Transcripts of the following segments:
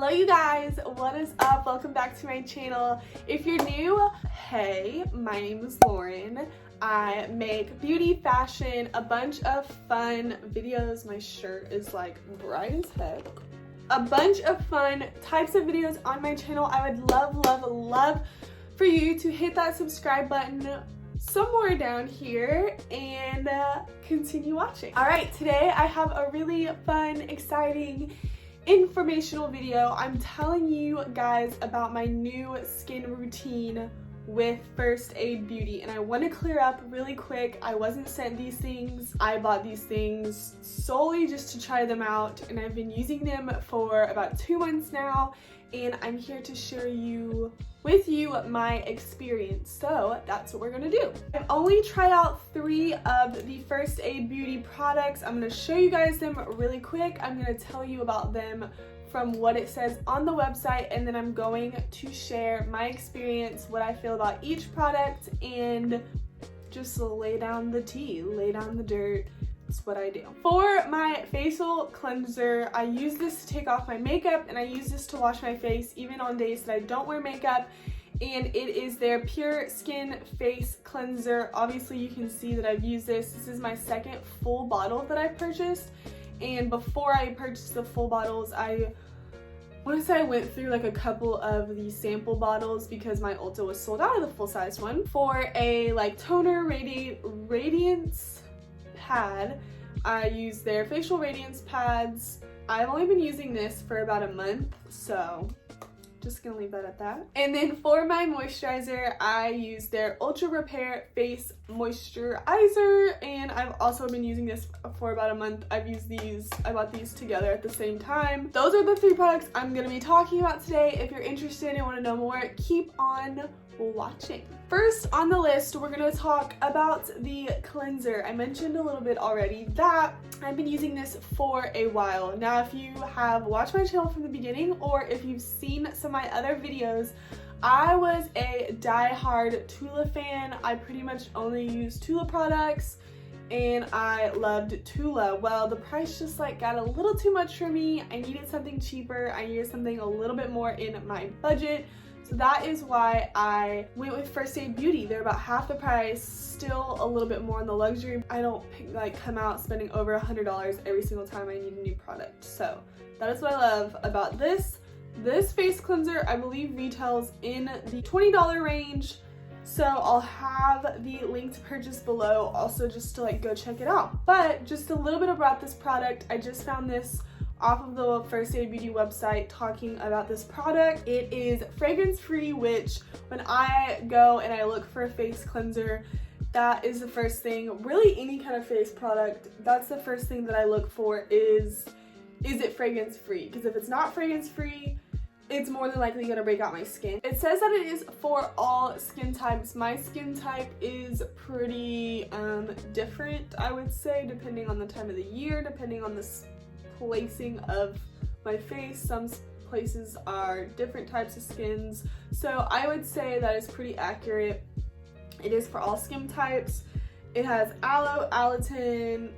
Hello you guys, what is up? Welcome back to my channel. If you're new, hey, my name is Lauren. I make beauty, fashion, a bunch of fun videos. My shirt is like bright as heck. A bunch of fun types of videos on my channel. I would love for you to hit that subscribe button somewhere down here and continue watching. All right, today I have a really fun, exciting, informational video. I'm telling you guys about my new skin routine with First Aid Beauty, and I want to clear up really quick. I wasn't sent these things. I bought these things solely just to try them out, and I've been using them for about 2 months now, and I'm here to share with you my experience. So that's what we're gonna do. I've only tried out 3 of the First Aid Beauty products. I'm gonna show you guys them really quick. I'm gonna tell you about them from what it says on the website, and then I'm going to share my experience, what I feel about each product, and just lay down the tea, lay down the dirt. That's what I do. For my facial cleanser, I use this to take off my makeup, and I use this to wash my face even on days that I don't wear makeup, and it is their Pure Skin Face Cleanser. Obviously you can see that I've used this. This is my second full bottle that I purchased, and before I purchased the full bottles, I want to say I went through like a couple of the sample bottles because my Ulta was sold out of the full-size one. For a like toner radiance pad, I use their facial radiance pads. I've only been using this for about a month, so just gonna leave that at that. And then for my moisturizer, I use their Ultra Repair Face Moisturizer, and I've also been using this for about a month. I bought these together at the same time. Those are the 3 products I'm gonna be talking about today. If you're interested and want to know more, keep on watching. First on the list, we're gonna talk about the cleanser. I mentioned a little bit already that I've been using this for a while. Now, if you have watched my channel from the beginning, or if you've seen some of my other videos, I was a die-hard Tula fan. I pretty much only used Tula products, and I loved Tula. Well, the price just like got a little too much for me. I needed something cheaper. I needed something a little bit more in my budget. So that is why I went with First Aid Beauty. They're about half the price, still a little bit more on the luxury. I don't come out spending over $100 every single time I need a new product. So that is what I love about this. This face cleanser, I believe, retails in the $20 range. So I'll have the link to purchase below, also just to go check it out. But just a little bit about this product. I just found this off of the First Aid Beauty website talking about this product. It is fragrance free, which when I go and I look for a face cleanser, that is the first thing. Really, any kind of face product, that's the first thing that I look for is it fragrance free? Because if it's not fragrance free, it's more than likely gonna break out my skin. It says that it is for all skin types. My skin type is pretty different, I would say, depending on the time of the year, depending on the placing of my face. Some places are different types of skins, so I would say that is pretty accurate. It is for all skin types. It has aloe, allantoin,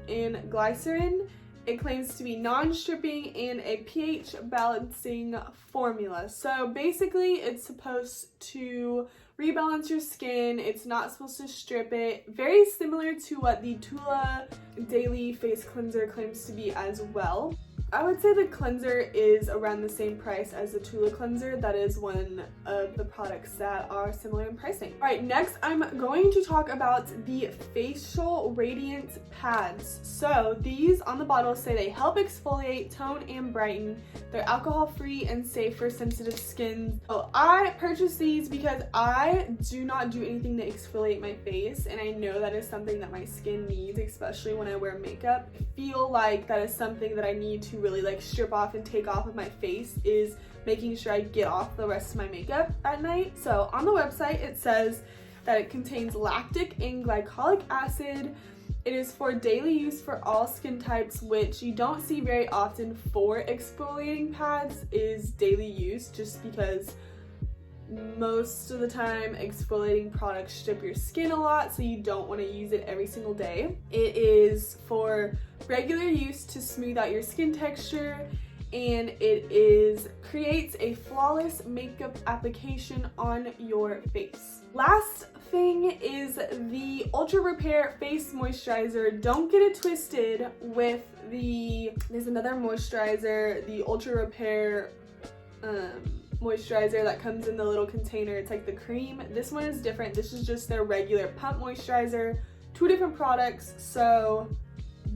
and glycerin. It claims to be non-stripping and a pH balancing formula. So basically it's supposed to rebalance your skin. It's not supposed to strip it. Very similar to what the Tula Daily Face Cleanser claims to be as well. I would say the cleanser is around the same price as the Tula cleanser. That is one of the products that are similar in pricing. All right, next I'm going to talk about the facial radiance pads. So these on the bottle say they help exfoliate, tone, and brighten. They're alcohol-free and safe for sensitive skin. So I purchased these because I do not do anything to exfoliate my face, and I know that is something that my skin needs, especially when I wear makeup. I feel like that is something that I need to really strip off and take off of my face, is making sure I get off the rest of my makeup at night. So on the website it says that it contains lactic and glycolic acid. It is for daily use for all skin types, which you don't see very often for exfoliating pads, is daily use, just because most of the time exfoliating products strip your skin a lot, so you don't want to use it every single day. It is for regular use to smooth out your skin texture, and creates a flawless makeup application on your face. Last thing is the Ultra Repair Face Moisturizer. Don't get it twisted with there's another moisturizer, the Ultra Repair moisturizer that comes in the little container. It's like the cream. This one is different. This is just their regular pump moisturizer. Two different products, so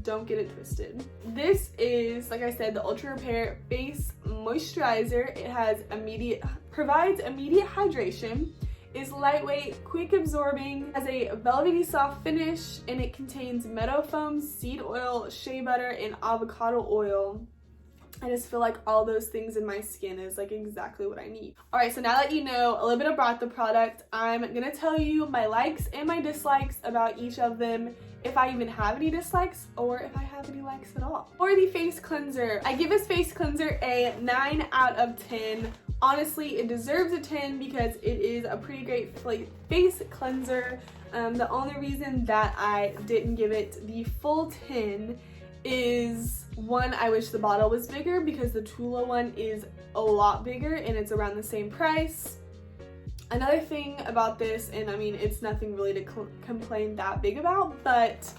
don't get it twisted. This is, like I said, the Ultra Repair Face Moisturizer. It provides immediate hydration, is lightweight, quick absorbing, has a velvety soft finish, and it contains meadow foam, seed oil, shea butter, and avocado oil. I just feel like all those things in my skin is like exactly what I need. All right, so now that you know a little bit about the product, I'm gonna tell you my likes and my dislikes about each of them, if I even have any dislikes or if I have any likes at all. For the face cleanser, I give this face cleanser a 9 out of 10. Honestly, it deserves a 10 because it is a pretty great face cleanser. The only reason that I didn't give it the full 10 is, one, I wish the bottle was bigger because the Tula one is a lot bigger and it's around the same price. Another thing about this, and I mean it's nothing really to complain that big about, but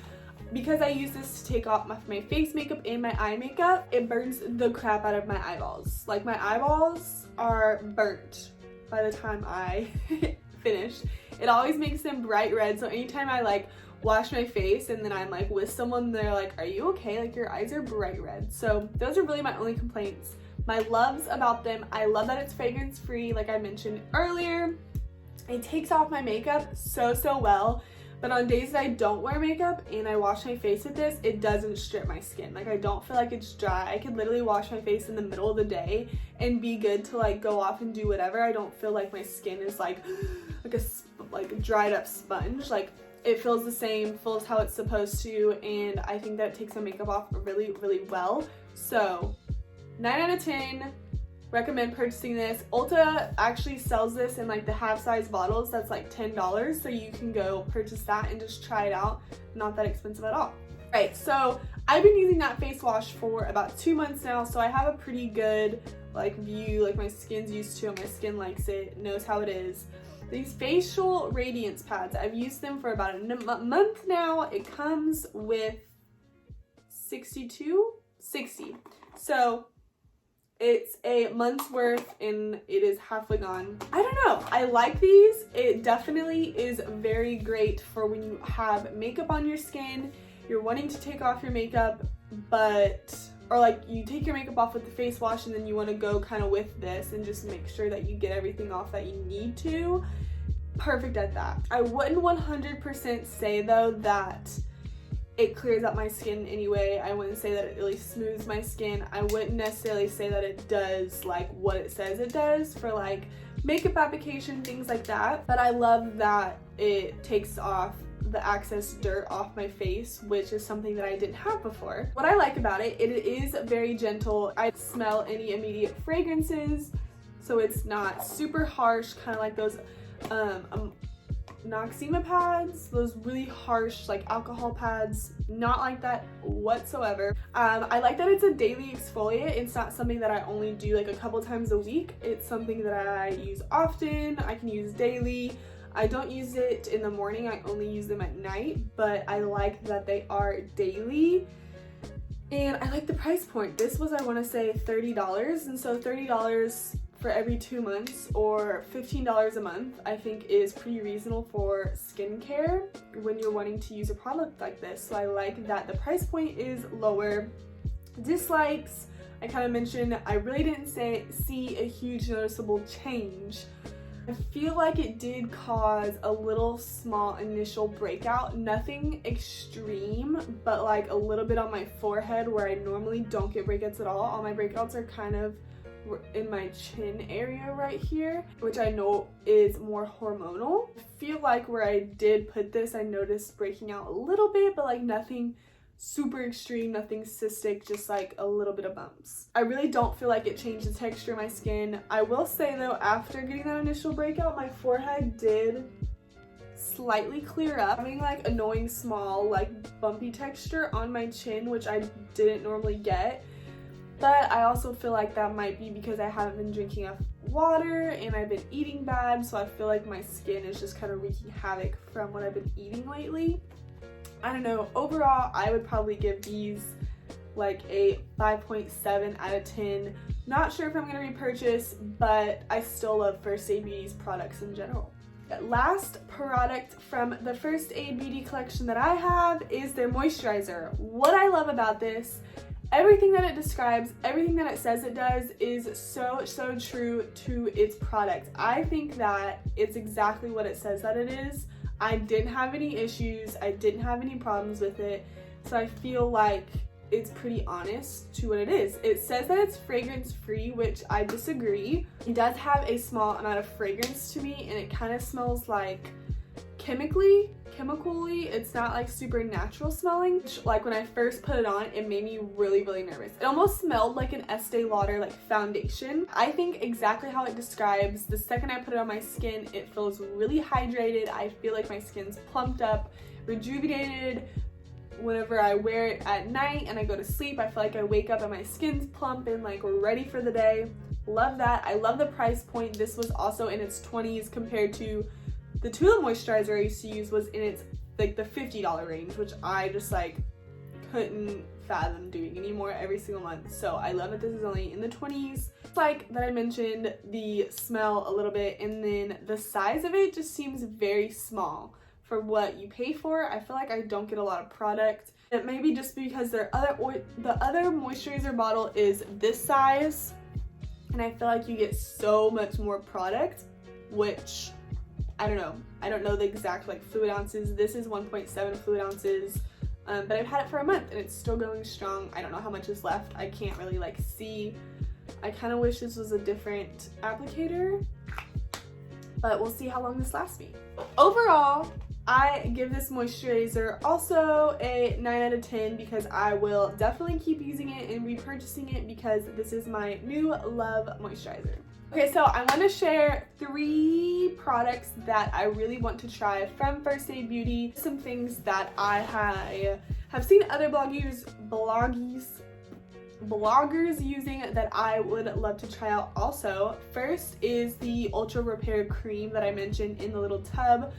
because I use this to take off my face makeup and my eye makeup, it burns the crap out of my eyeballs. Like, my eyeballs are burnt by the time I finish. It always makes them bright red, so anytime I like wash my face and then I'm like with someone, they're like, are you okay? Like, your eyes are bright red. So those are really my only complaints. My loves about them, I love that it's fragrance free, like I mentioned earlier. It takes off my makeup so well, but on days that I don't wear makeup and I wash my face with this, it doesn't strip my skin. Like, I don't feel like it's dry. I could literally wash my face in the middle of the day and be good to like go off and do whatever. I don't feel like my skin is like a dried up sponge. Like, it feels the same, feels how it's supposed to, and I think that takes my makeup off really well. So 9 out of 10, recommend purchasing this. Ulta actually sells this in like the half-size bottles. That's like $10, so you can go purchase that and just try it out. Not that expensive at all. Right, so I've been using that face wash for about 2 months now, so I have a pretty good like view, like my skin's used to it, my skin likes it, knows how it is. These facial radiance pads, I've used them for about a month now. It comes with 60. So it's a month's worth and it is halfway gone. I don't know, I like these. It definitely is very great for when you have makeup on your skin, you're wanting to take off your makeup, or like you take your makeup off with the face wash and then you want to go kind of with this and just make sure that you get everything off that you need to. Perfect at that. I wouldn't 100% say though that it clears up my skin anyway. I wouldn't say that it really smooths my skin. I wouldn't necessarily say that it does like what it says it does for like makeup application, things like that. But I love that it takes off the excess dirt off my face, which is something that I didn't have before. What I like about it, it is very gentle. I don't smell any immediate fragrances, so it's not super harsh, kind of like those Noxzema pads, those really harsh like alcohol pads. Not like that whatsoever. I like that it's a daily exfoliant. It's not something that I only do like a couple times a week. It's something that I use often. I can use daily. I don't use it in the morning, I only use them at night, but I like that they are daily. And I like the price point. This was, I want to say, $30, and so $30 for every 2 months or $15 a month I think is pretty reasonable for skincare when you're wanting to use a product like this. So I like that the price point is lower. Dislikes, I kind of mentioned, I really didn't see a huge noticeable change. I feel like it did cause a little small initial breakout, nothing extreme, but like a little bit on my forehead where I normally don't get breakouts at all. All my breakouts are kind of in my chin area right here, which I know is more hormonal. I feel like where I did put this, I noticed breaking out a little bit, but like nothing super extreme, nothing cystic, just like a little bit of bumps. I really don't feel like it changed the texture of my skin. I will say though, after getting that initial breakout, my forehead did slightly clear up, having like annoying small like bumpy texture on my chin, which I didn't normally get. but I also feel like that might be because I haven't been drinking enough water and I've been eating bad, so I feel like my skin is just kind of wreaking havoc from what I've been eating lately. I don't know, overall I would probably give these like a 5.7 out of 10. Not sure if I'm going to repurchase, but I still love First Aid Beauty's products in general. Last product from the First Aid Beauty collection that I have is their moisturizer. What I love about this, everything that it describes, everything that it says it does is so true to its product. I think that it's exactly what it says that it is. I didn't have any issues, I didn't have any problems with it, so I feel like it's pretty honest to what it is. It says that it's fragrance free, which I disagree. It does have a small amount of fragrance to me, and it kind of smells like chemically. It's not like super natural smelling. Like when I first put it on, it made me really nervous. It almost smelled like an Estee Lauder like foundation. I think exactly how it describes. The second I put it on my skin, it feels really hydrated. I feel like my skin's plumped up, rejuvenated. Whenever I wear it at night and I go to sleep, I feel like I wake up and my skin's plump and like ready for the day. Love that. I love the price point. This was also in its 20s compared to the Tula moisturizer I used to use was in its like the $50 range, which I just like couldn't fathom doing anymore every single month. So I love that this is only in the 20s. Like that I mentioned, the smell a little bit, and then the size of it just seems very small for what you pay for. I feel like I don't get a lot of product. It may be just because the other moisturizer bottle is this size, and I feel like you get so much more product, which I don't know. I don't know the exact like fluid ounces. This is 1.7 fluid ounces, but I've had it for a month and it's still going strong. I don't know how much is left. I can't really like see. I kind of wish this was a different applicator, but we'll see how long this lasts me. Overall, I give this moisturizer also a 9 out of 10 because I will definitely keep using it and repurchasing it because this is my new love moisturizer. Okay, so I want to share 3 products that I really want to try from First Aid Beauty. Some things that I have seen other bloggers using that I would love to try out also. First is the Ultra Repair Cream that I mentioned in the little tub.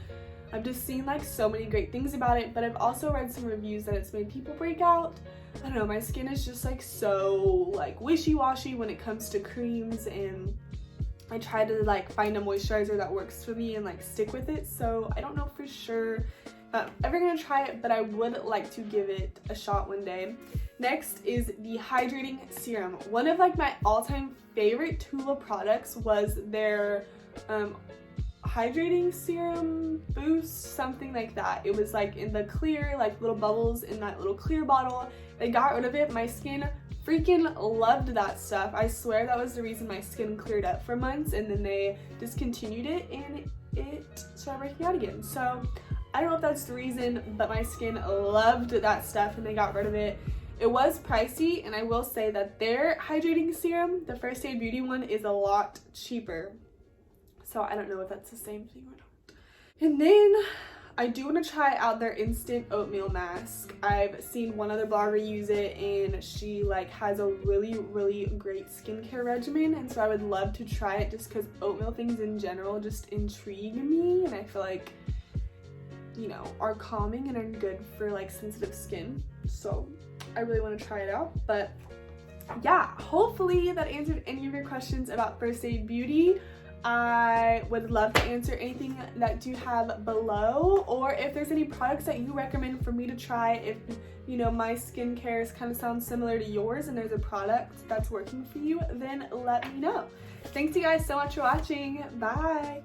I've just seen like so many great things about it, but I've also read some reviews that it's made people break out. I don't know, my skin is just like so like wishy-washy when it comes to creams, and I try to like find a moisturizer that works for me and like stick with it, so I don't know for sure if I'm ever gonna try it, but I would like to give it a shot one day. Next is the Hydrating Serum. One of like my all-time favorite Tula products was their Hydrating Serum Boost, something like that. It was like in the clear, like little bubbles in that little clear bottle. They got rid of it. My skin freaking loved that stuff. I swear that was the reason my skin cleared up for months, and then they discontinued it and it started breaking out again. So I don't know if that's the reason, but my skin loved that stuff and they got rid of it. It was pricey, and I will say that their hydrating serum, the First Aid Beauty one, is a lot cheaper. So I don't know if that's the same thing or not. And then I do want to try out their instant oatmeal mask. I've seen one other blogger use it, and she like has a really great skincare regimen, and so I would love to try it just because oatmeal things in general just intrigue me, and I feel like, you know, are calming and are good for like sensitive skin. So I really want to try it out. But yeah, hopefully that answered any of your questions about First Aid Beauty. I would love to answer anything that you have below, or if there's any products that you recommend for me to try. If you know my skincare kind of sounds similar to yours and there's a product that's working for you, then let me know. Thanks you guys so much for watching. Bye.